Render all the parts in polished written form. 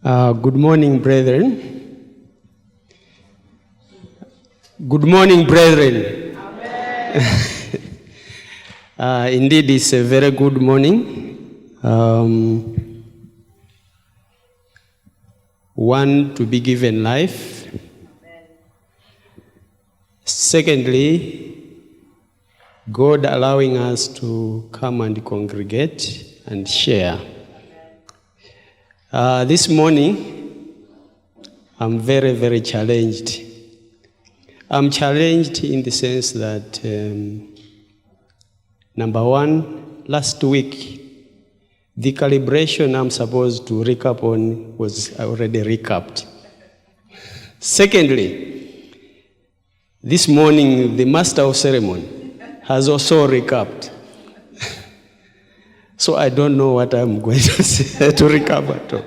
Good morning, brethren. Good morning, brethren. Indeed, it's a very good morning. One, to be given life. Secondly, God allowing us to come and congregate and share. This morning, I'm very, very challenged. I'm challenged in the sense that, number one, last week, the calibration I'm supposed to recap on was already recapped. Secondly, this morning, the master of ceremony has also recapped. So I don't know what I'm going to say to recap at all.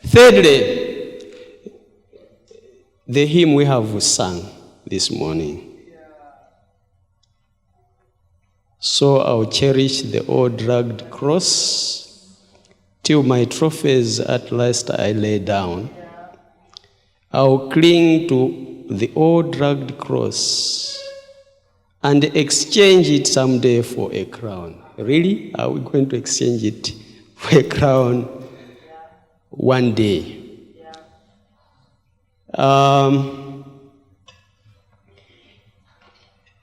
Thirdly, the hymn we have sung this morning. So I'll cherish the old rugged cross till my trophies at last I lay down. I'll cling to the old rugged cross and exchange it someday for a crown. Really? Are we going to exchange it for a crown one day?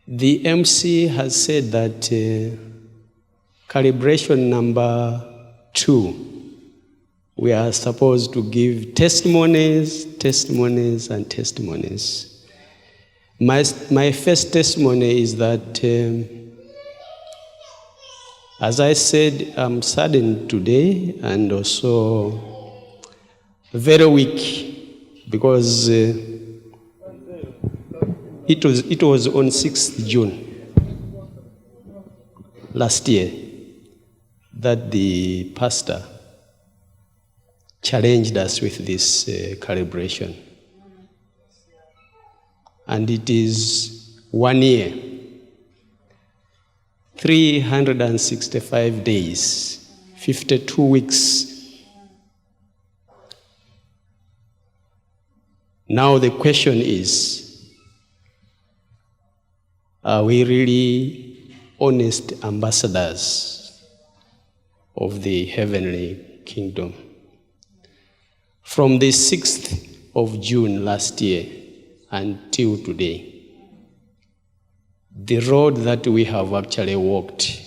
The MC has said that calibration number 2, we are supposed to give testimonies. My first testimony is that as I said, I'm saddened today and also very weak because it was on 6th June last year that the pastor challenged us with this calibration. And it is 1 year. 365 days, 52 weeks. Now the question is, are we really honest ambassadors of the heavenly kingdom? From the 6th of June last year until today, the road that we have actually walked,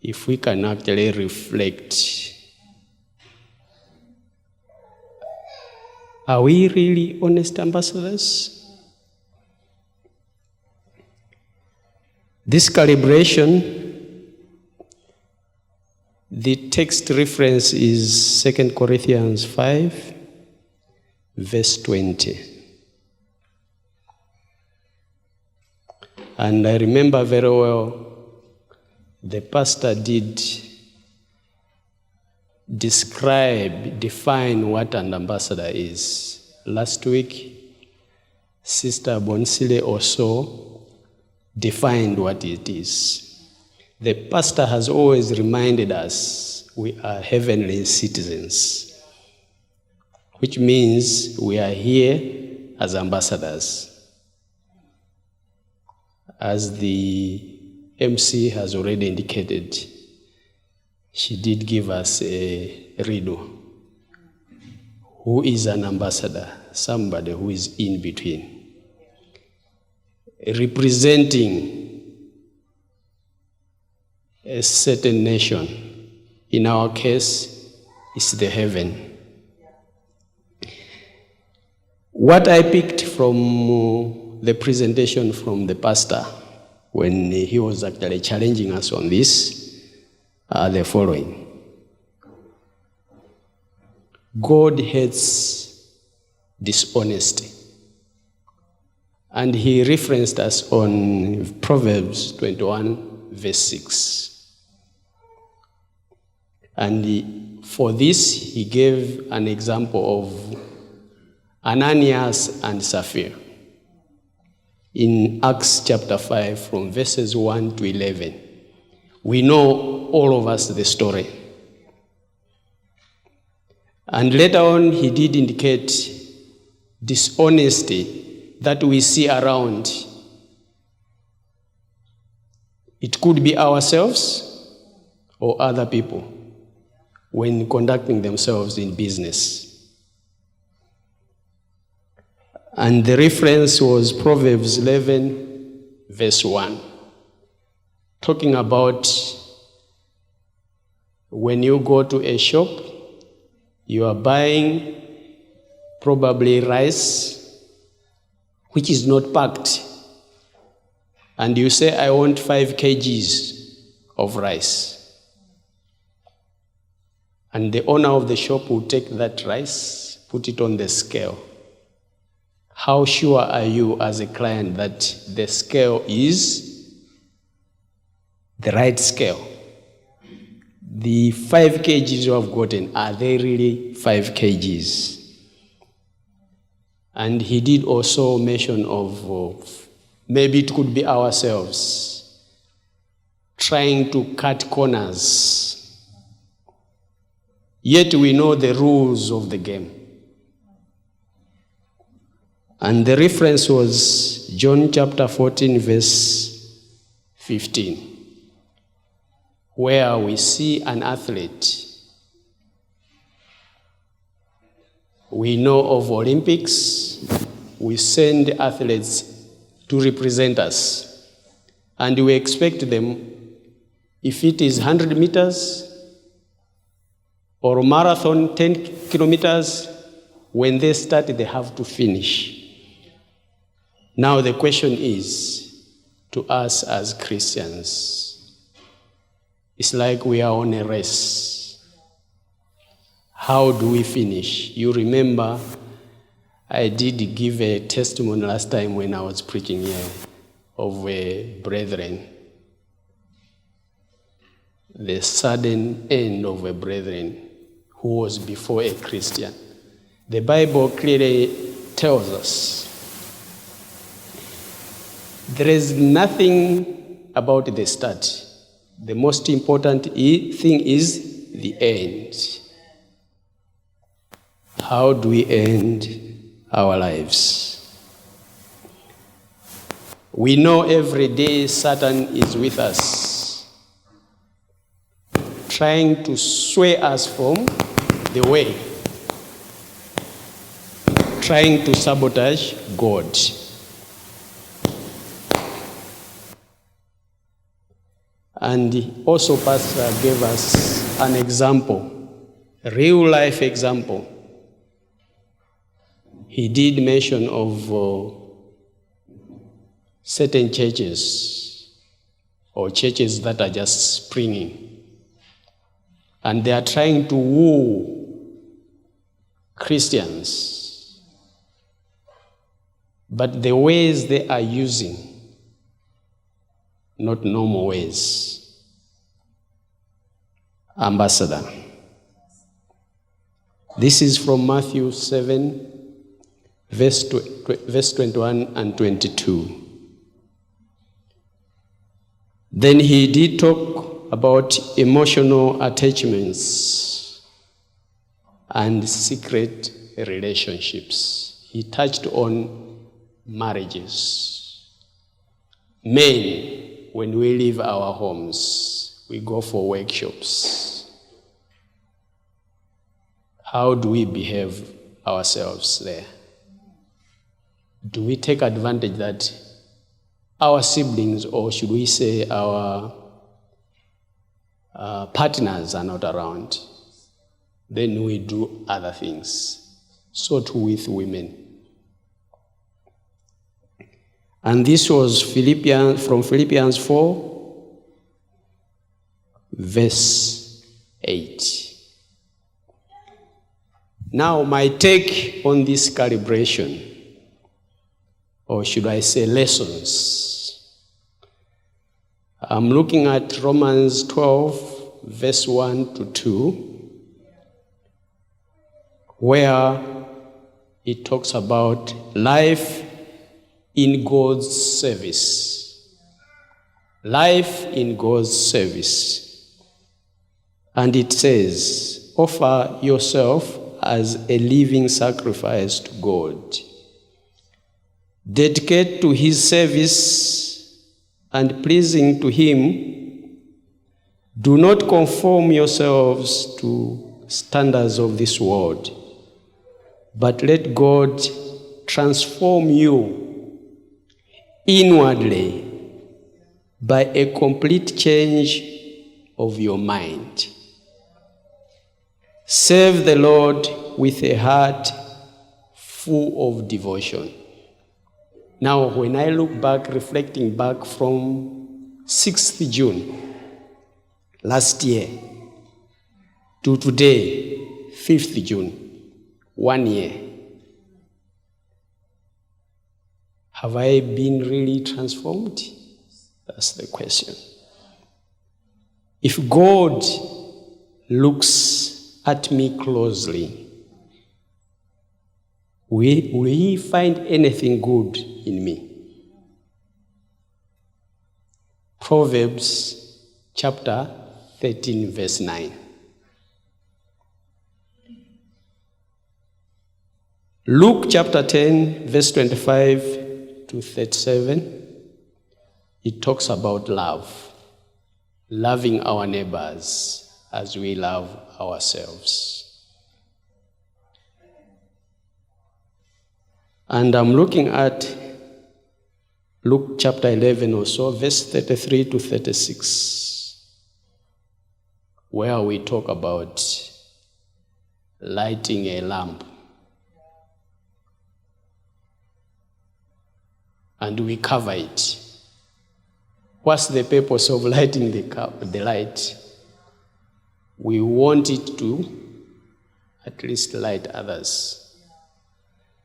if we can actually reflect, are we really honest ambassadors? This calibration, the text reference is 2 Corinthians 5, verse 20. And I remember very well, the pastor did define what an ambassador is. Last week, Sister Bonsile also defined what it is. The pastor has always reminded us we are heavenly citizens, which means we are here as ambassadors. As the MC has already indicated, she did give us a riddle. Who is an ambassador? Somebody who is in between, representing a certain nation. In our case, it's the heaven. What I picked from the presentation from the pastor when he was actually challenging us on this are the following. God hates dishonesty. And he referenced us on Proverbs 21, verse 6. And for this, he gave an example of Ananias and Sapphira in Acts chapter 5 from verses 1 to 11. We know, all of us, the story. And later on, he did indicate dishonesty that we see around. It could be ourselves or other people when conducting themselves in business. And the reference was Proverbs 11, verse 1, talking about when you go to a shop, you are buying probably rice, which is not packed. And you say, I want 5 kgs of rice. And the owner of the shop will take that rice, put it on the scale. How sure are you as a client that the scale is the right scale? The 5 kgs you have gotten, are they really 5 kgs? And he did also mention of maybe it could be ourselves trying to cut corners. Yet we know the rules of the game. And the reference was John chapter 14, verse 15. Where we see an athlete. We know of Olympics, we send athletes to represent us, and we expect them, if it is 100 meters or marathon, 10 kilometers, when they start, they have to finish. Now the question is, to us as Christians, it's like we are on a race. How do we finish? You remember, I did give a testimony last time when I was preaching here of a brethren. The sudden end of a brethren who was before a Christian. The Bible clearly tells us there is nothing about the start. The most important thing is the end. How do we end our lives? We know every day Satan is with us, trying to sway us from the way, trying to sabotage God. And also Pastor gave us an example, a real life example. He did mention of certain churches or churches that are just springing. And they are trying to woo Christians. But the ways they are using, not normal ways. Ambassador. This is from Matthew 7, verse 21 and 22. Then he did talk about emotional attachments and secret relationships. He touched on marriages. Men, when we leave our homes, we go for workshops. How do we behave ourselves there? Do we take advantage that our siblings, or should we say our partners, are not around? Then we do other things. So too with women. And this was from Philippians 4, verse 8. Now, my take on this calibration, or should I say lessons, I'm looking at Romans 12, verse 1 to 2, where it talks about life in God's service. Life in God's service. And it says, offer yourself as a living sacrifice to God. Dedicate to His service and pleasing to Him. Do not conform yourselves to standards of this world, but let God transform you inwardly by a complete change of your mind. Serve the Lord with a heart full of devotion. Now, when I look back, reflecting back from 6th June last year to today, 5th June, 1 year, have I been really transformed? That's the question. If God looks at me closely, will He find anything good in me? Proverbs chapter 13, verse 9. Luke chapter 10, verse 25 to 37. It talks about love, loving our neighbors as we love ourselves. And I'm looking at Luke chapter 11 or so, verse 33 to 36, where we talk about lighting a lamp. And we cover it. What's the purpose of lighting the light? We want it to at least light others.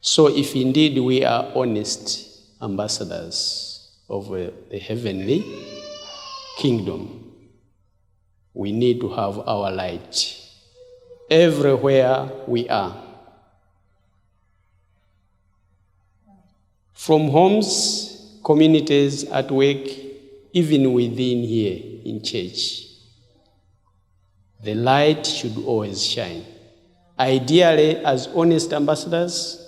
So if indeed we are honest ambassadors of the heavenly kingdom, we need to have our light everywhere we are. From homes, communities, at work, even within here in church, the light should always shine. Ideally, as honest ambassadors,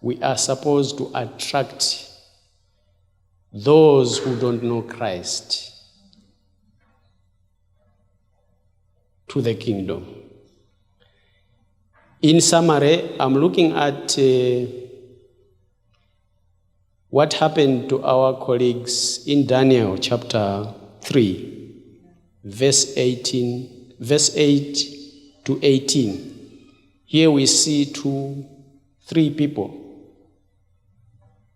we are supposed to attract those who don't know Christ to the kingdom. In summary, I'm looking at what happened to our colleagues in Daniel chapter 3, verse 8 to 18. Here we see three people,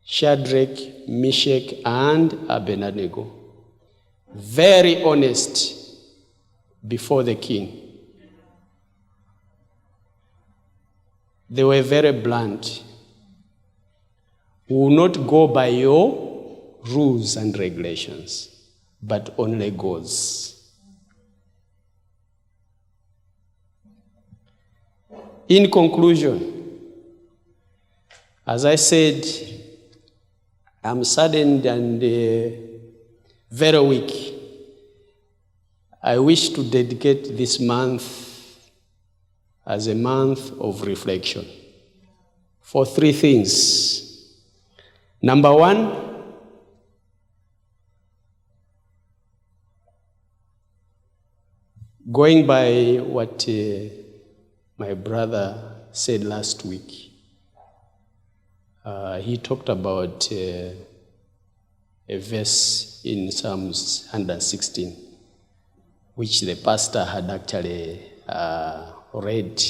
Shadrach, Meshach, and Abednego, very honest before the king. They were very blunt. We will not go by your rules and regulations, but only God's. In conclusion, as I said, I'm saddened and very weak. I wish to dedicate this month as a month of reflection for three things. Number one, going by what my brother said last week, he talked about a verse in Psalms 116, which the pastor had actually read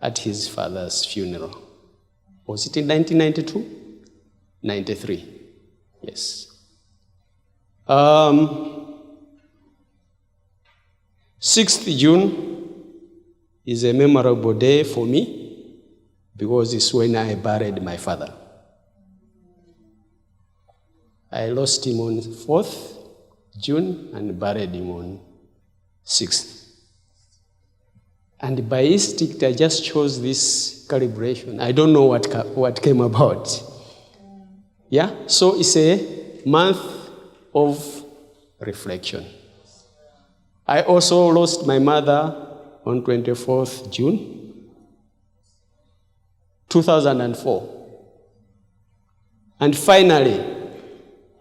at his father's funeral. Was it in 1992? 93, yes. 6th June is a memorable day for me because it's when I buried my father. I lost him on 4th June and buried him on 6th. And by instinct, I just chose this calibration. I don't know what came about. Yeah, so it's a month of reflection. I also lost my mother on 24th June 2004. And finally,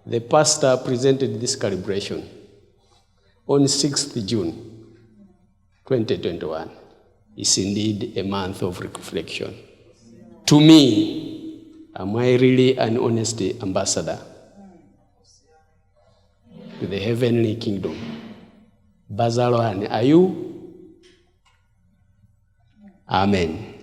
the pastor presented this calibration on 6th June 2021. It's indeed a month of reflection. To me, am I really an honest ambassador to the heavenly kingdom? Bazalohan, are you? Amen.